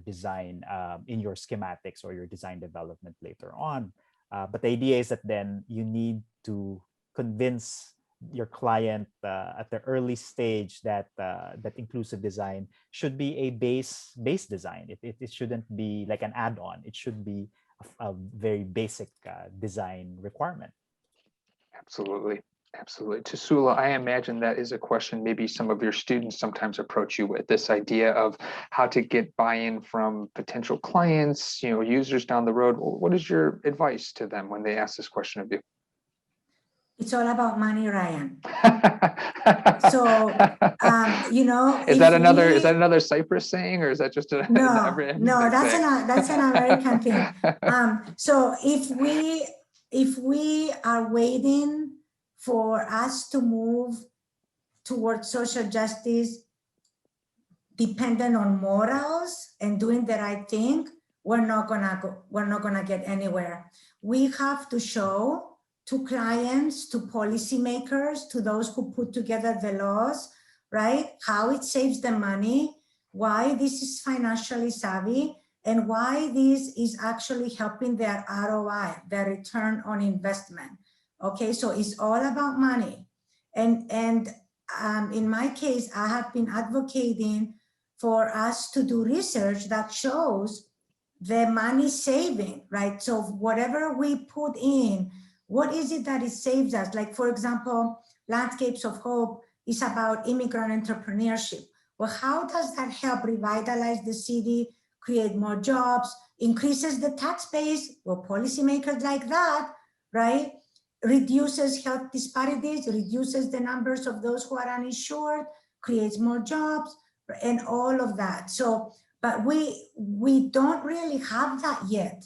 design, in your schematics or your design development later on. But the idea is that then you need to convince your client at the early stage that that inclusive design should be a base design. It shouldn't be like an add-on. It should be a very basic design requirement. Absolutely. Absolutely. Tusula, I imagine that is a question maybe some of your students sometimes approach you with, this idea of how to get buy-in from potential clients, users down the road. What is your advice to them when they ask this question of you? It's all about money, Ryan. So, is that another Cyprus saying, or is that just a no? That's an American thing. So if we are waiting for us to move towards social justice dependent on morals and doing the right thing, we're not gonna get anywhere. We have to show to clients, to policymakers, to those who put together the laws, right, how it saves them money, why this is financially savvy, and why this is actually helping their ROI, their return on investment. Okay, so it's all about money. And in my case, I have been advocating for us to do research that shows the money saving, right? So whatever we put in, what is it that it saves us? Like, for example, Landscapes of Hope is about immigrant entrepreneurship. Well, how does that help revitalize the city, create more jobs, increases the tax base? Well, policymakers like that, right? Reduces health disparities, reduces the numbers of those who are uninsured, creates more jobs, and all of that. So, but we don't really have that yet.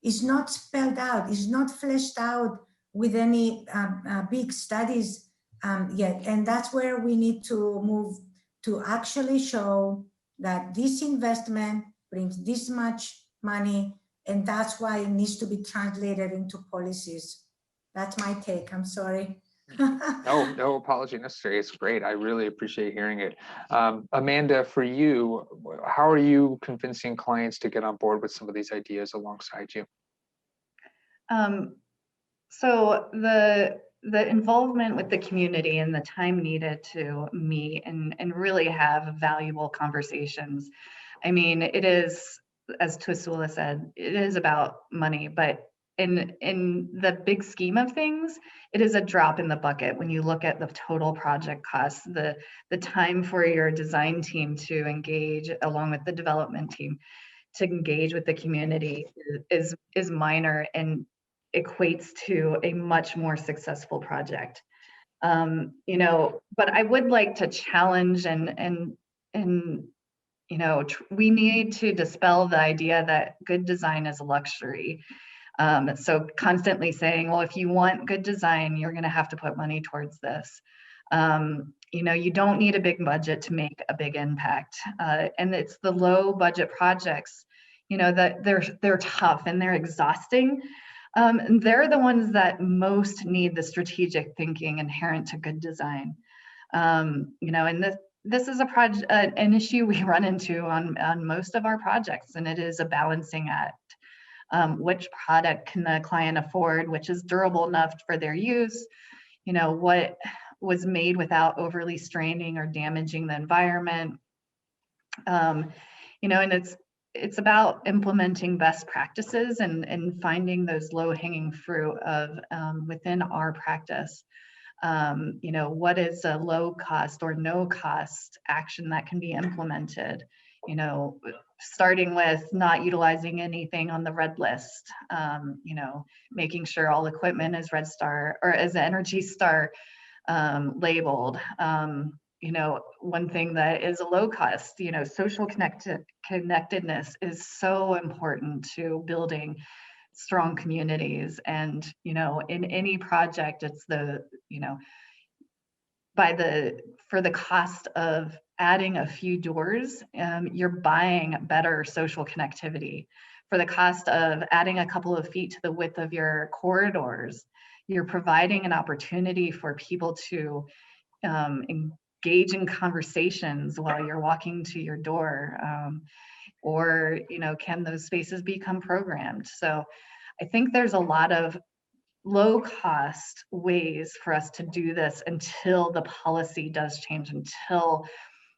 It's not spelled out, it's not fleshed out with any big studies yet. And that's where we need to move to actually show that this investment brings this much money, and that's why it needs to be translated into policies. That's my take, I'm sorry. No apology necessary. It's great. I really appreciate hearing it. Amanda, for you, how are you convincing clients to get on board with some of these ideas alongside you? So the involvement with the community and the time needed to meet and really have valuable conversations. I mean, it is, as Tusula said, it is about money, but in the big scheme of things, it is a drop in the bucket when you look at the total project costs. The time for your design team to engage along with the development team to engage with the community is minor and equates to a much more successful project. You know, but I would like to challenge and you know, we need to dispel the idea that good design is a luxury. So constantly saying, well, if you want good design, you're going to have to put money towards this. You know, you don't need a big budget to make a big impact. And it's the low budget projects, you know, that they're tough and they're exhausting. And they're the ones that most need the strategic thinking inherent to good design. You know, and this is an issue we run into on most of our projects, and it is a balancing act. Which product can the client afford, which is durable enough for their use, you know, what was made without overly straining or damaging the environment. You know, and it's about implementing best practices and finding those low-hanging fruit of within our practice. You know, what is a low cost or no cost action that can be implemented? You know, starting with not utilizing anything on the red list, you know, making sure all equipment is Red Star or as Energy Star labeled. You know, one thing that is a low cost, you know, social connectedness is so important to building strong communities. And, you know, in any project, it's the, you know, for the cost of adding a few doors, you're buying better social connectivity. For the cost of adding a couple of feet to the width of your corridors, you're providing an opportunity for people to engage in conversations while you're walking to your door. Or, you know, can those spaces become programmed? So I think there's a lot of low cost ways for us to do this until the policy does change, until,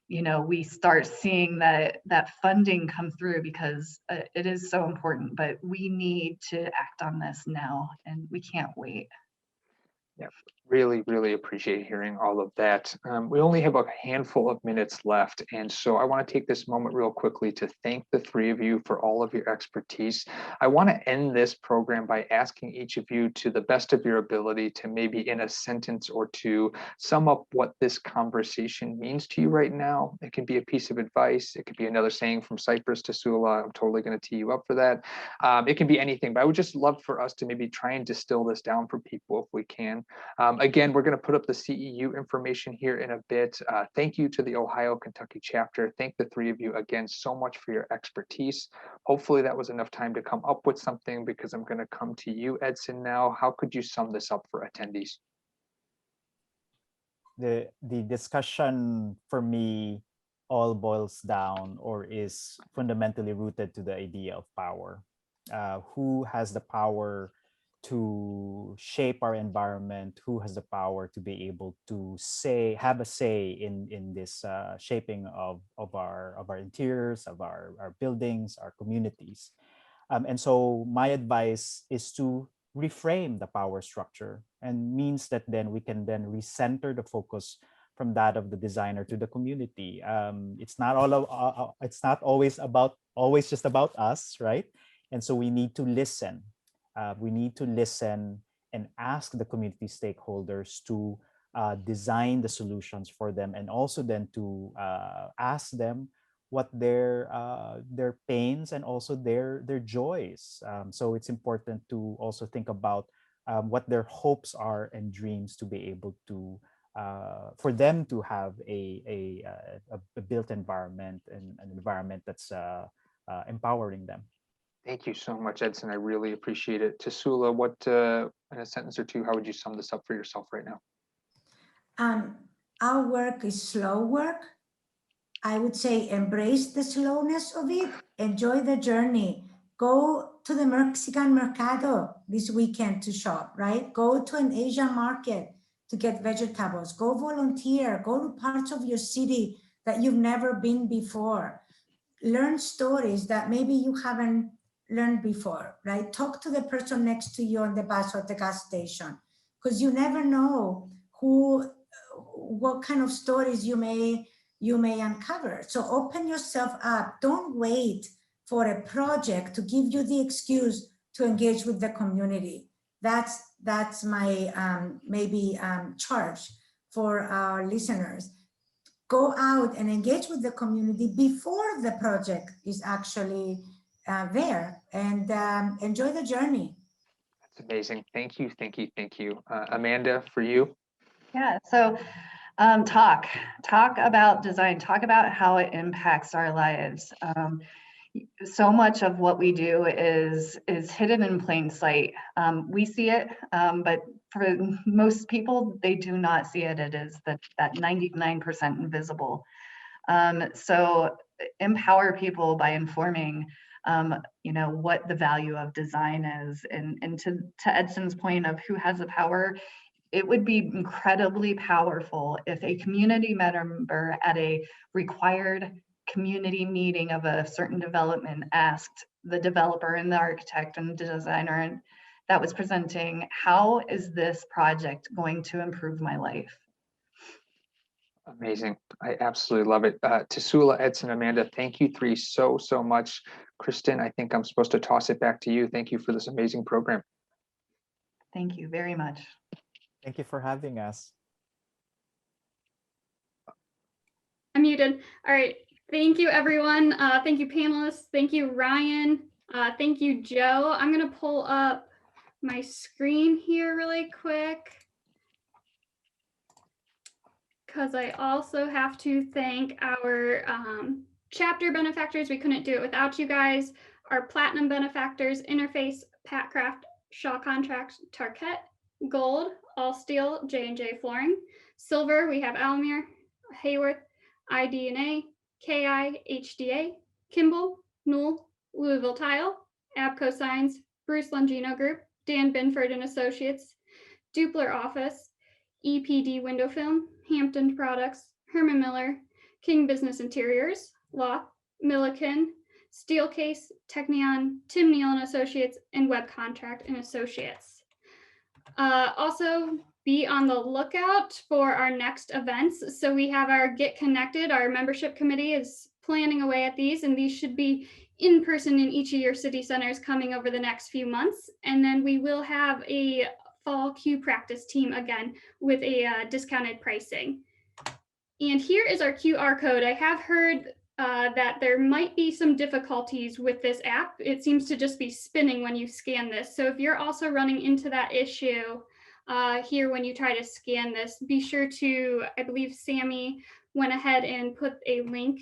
you know, we start seeing that funding come through, because it is so important, but we need to act on this now and we can't wait. Yeah, really appreciate hearing all of that. We only have a handful of minutes left, and so I want to take this moment real quickly to thank the three of you for all of your expertise. I want to end this program by asking each of you, to the best of your ability, to maybe in a sentence or two sum up what this conversation means to you right now. It can be a piece of advice, it could be another saying from Cypress to Sula. I'm totally going to tee you up for that. It can be anything, but I would just love for us to maybe try and distill this down for people if we can. Again, we're going to put up the CEU information here in a bit. Thank you to the Ohio Kentucky chapter. Thank the three of you again so much for your expertise. Hopefully that was enough time to come up with something, because I'm going to come to you, Edson, now. How could you sum this up for attendees? The discussion for me all boils down, or is fundamentally rooted to the idea of power. Who has the power to shape our environment? Who has the power to be able to have a say in this shaping of our interiors, of our buildings, our communities? And so my advice is to reframe the power structure, and means that then we can then recenter the focus from that of the designer to the community. It's not always just about us, right? And so we need to listen. We need to listen and ask the community stakeholders to design the solutions for them, and also then to ask them what their pains and also their joys. So it's important to also think about what their hopes are and dreams, to be able to for them to have a built environment, and an environment that's empowering them. Thank you so much, Edson. I really appreciate it. Tasula, what, in a sentence or two, how would you sum this up for yourself right now? Our work is slow work. I would say embrace the slowness of it, enjoy the journey, Go to the Mexican Mercado this weekend to shop, right? Go to an Asian market to get vegetables. Go volunteer. Go to parts of your city that you've never been before. Learn stories that maybe you haven't learned before, right? Talk to the person next to you on the bus or the gas station, because you never know what kind of stories you may uncover. So open yourself up. Don't wait for a project to give you the excuse to engage with the community. That's my charge for our listeners. Go out and engage with the community before the project is actually there, and enjoy the journey. That's amazing. Thank you, thank you, thank you. Amanda, for you? Yeah, so talk about design, talk about how it impacts our lives. So much of what we do is hidden in plain sight. We see it, but for most people, they do not see it. It is that 99% invisible. So empower people by informing, what the value of design is. And to Edson's point of who has the power, it would be incredibly powerful if a community member at a required community meeting of a certain development asked the developer and the architect and the designer and that was presenting, how is this project going to improve my life? Amazing. I absolutely love it. Tasula, Edson, Amanda, thank you three so much. Kristen, I think I'm supposed to toss it back to you. Thank you for this amazing program. Thank you very much. Thank you for having us. I'm muted. All right. Thank you, everyone. Thank you, panelists. Thank you, Ryan. Thank you, Joe. I'm going to pull up my screen here really quick, because I also have to thank our chapter benefactors. We couldn't do it without you guys. Our platinum benefactors: Interface, Patcraft, Shaw Contracts, Tarkett. Gold, All Steel, J&J Flooring. Silver, we have Almere, Hayworth, IDNA, KI, HDA, Kimball, Newell, Louisville Tile, Abco Signs, Bruce Longino Group, Dan Binford and Associates, Dupler Office, EPD Window Film, Hampton Products, Herman Miller, King Business Interiors, Loth, Milliken, Steelcase, Technion, Tim Neal and Associates, and Web Contract and Associates. Also, be on the lookout for our next events. So we have our Get Connected. Our membership committee is planning away at these, and these should be in person in each of your city centers coming over the next few months. And then we will have a fall Q practice team again with a discounted pricing. And here is our QR code. I have heard that there might be some difficulties with this app. It seems to just be spinning when you scan this. So if you're also running into that issue here when you try to scan this, be sure to, I believe Sammy went ahead and put a link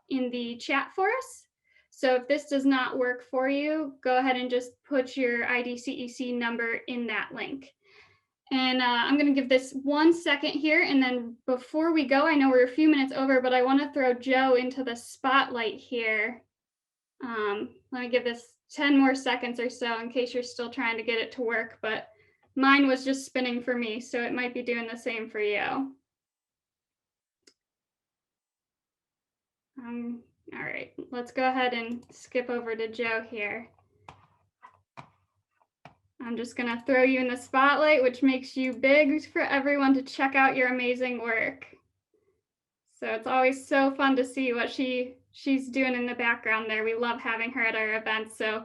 in the chat for us. So if this does not work for you, go ahead and just put your IDCEC number in that link. And I'm going to give this 1 second here. And then before we go, I know we're a few minutes over, but I want to throw Joe into the spotlight here. Let me give this 10 more seconds or so in case you're still trying to get it to work. But mine was just spinning for me, so it might be doing the same for you. All right, let's go ahead and skip over to Joe here. I'm just going to throw you in the spotlight, which makes you big for everyone to check out your amazing work. So it's always so fun to see what she's doing in the background there. We love having her at our events. So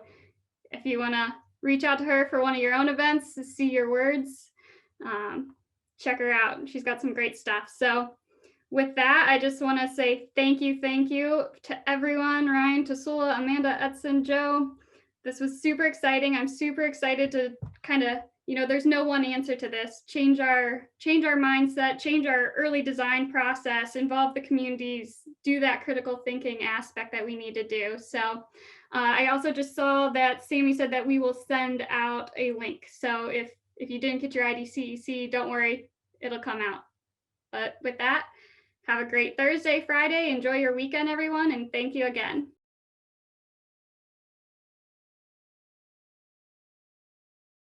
if you want to reach out to her for one of your own events to see your words, check her out. She's got some great stuff. So with that, I just want to say thank you to everyone, Ryan, Tasula, Amanda, Edson, Joe. This was super exciting. I'm super excited to kind of, there's no one answer to this. Change our mindset, change our early design process, involve the communities, do that critical thinking aspect that we need to do. So I also just saw that Sammy said that we will send out a link. So if you didn't get your IDCEC, don't worry, it'll come out. But with that, have a great Thursday, Friday. Enjoy your weekend, everyone, and thank you again.